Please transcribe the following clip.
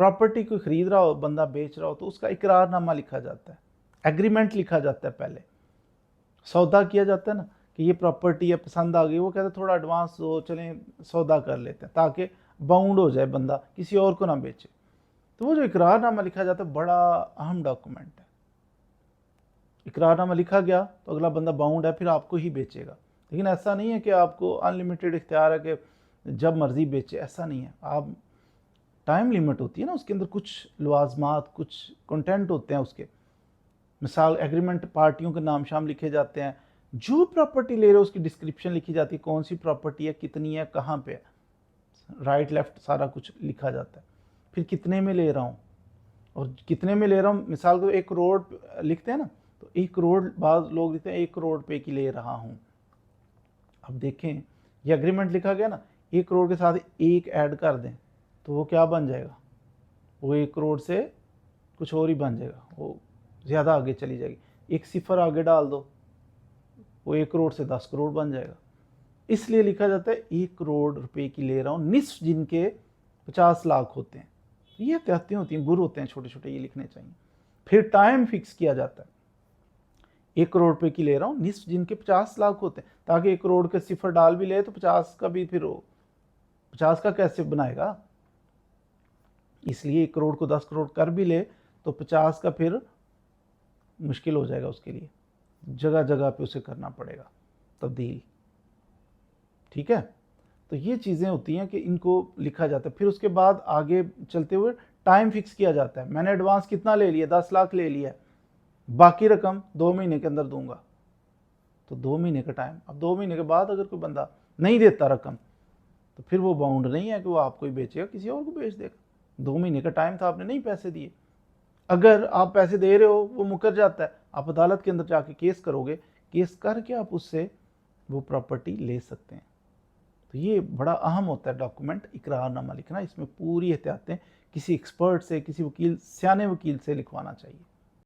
Property कोई खरीद रहा हो, बंदा बेच रहा हो, तो उसका इकरारनामा लिखा जाता है, एग्रीमेंट लिखा जाता है। पहले सौदा किया जाता है ना कि ये प्रॉपर्टी है, पसंद आ गई, वो कहते हैं थोड़ा एडवांस हो, चलें सौदा कर लेते हैं, ताकि बाउंड हो जाए, बंदा किसी और को ना बेचे। तो वो जो इकरारनामा लिखा जाता है बड़ा अहम डॉक्यूमेंट है। इकरारनामा लिखा गया तो अगला बंदा बाउंड है, फिर आपको ही बेचेगा। लेकिन ऐसा नहीं है कि आपको अनलिमिटेड इख्तियार है कि जब मर्जी बेचे, ऐसा नहीं है। आप टाइम लिमिट होती है ना, उसके अंदर कुछ लवाजमात, कुछ कंटेंट होते हैं उसके। मिसाल एग्रीमेंट पार्टियों के नाम शाम लिखे जाते हैं, जो प्रॉपर्टी ले रहे हो उसकी डिस्क्रिप्शन लिखी जाती है, कौन सी प्रॉपर्टी है, कितनी है, कहाँ पे है, राइट लेफ्ट सारा कुछ लिखा जाता है। फिर कितने में ले रहा हूँ, और कितने में ले रहा हूँ, मिसाल को 1 करोड़ लिखते हैं ना, तो 1 करोड़, बाद लोग लिखते हैं 1 करोड़ रुपए की ले रहा हूँ। अब देखें ये एग्रीमेंट लिखा गया ना, 1 करोड़ के साथ 1 ऐड कर दें तो वो क्या बन जाएगा, वो 1 करोड़ से कुछ और ही बन जाएगा, वो ज़्यादा आगे चली जाएगी। 1 सिफर आगे डाल दो, वो 1 करोड़ से 10 करोड़ बन जाएगा। इसलिए लिखा जाता है 1 करोड़ रुपए की ले रहा हूँ, निस्फ जिनके 50 लाख होते हैं। ये एहतियातें होती हैं, गुर होते हैं छोटे छोटे, ये लिखने चाहिए। फिर टाइम फिक्स किया जाता है, 1 करोड़ रुपए की ले रहा हूँ, निस्फ जिनके 50 लाख होते हैं, ताकि 1 करोड़ के सिफर डाल भी ले तो 50 का भी, फिर हो 50 का कैसे बनाएगा। इसलिए 1 करोड़ को 10 करोड़ कर भी ले तो 50 का फिर मुश्किल हो जाएगा उसके लिए, जगह जगह पे उसे करना पड़ेगा तब्दील। ठीक है, तो ये चीज़ें होती हैं कि इनको लिखा जाता है। फिर उसके बाद आगे चलते हुए टाइम फिक्स किया जाता है। मैंने एडवांस कितना ले लिया, 10 लाख ले लिया, बाकी रकम 2 महीने के अंदर दूंगा, तो 2 महीने का टाइम। अब 2 महीने के बाद अगर कोई बंदा नहीं देता रकम, तो फिर वो बाउंड नहीं है कि वो आपको ही बेचेगा, किसी और को बेच देगा। 2 महीने का टाइम था, आपने नहीं पैसे दिए। अगर आप पैसे दे रहे हो, वो मुकर जाता है, आप अदालत के अंदर जाके केस करोगे, केस करके आप उससे वो प्रॉपर्टी ले सकते हैं। तो ये बड़ा अहम होता है डॉक्यूमेंट, इकरारनामा लिखना। इसमें पूरी एहतियातें किसी एक्सपर्ट से, किसी वकील, सियाने वकील से लिखवाना चाहिए।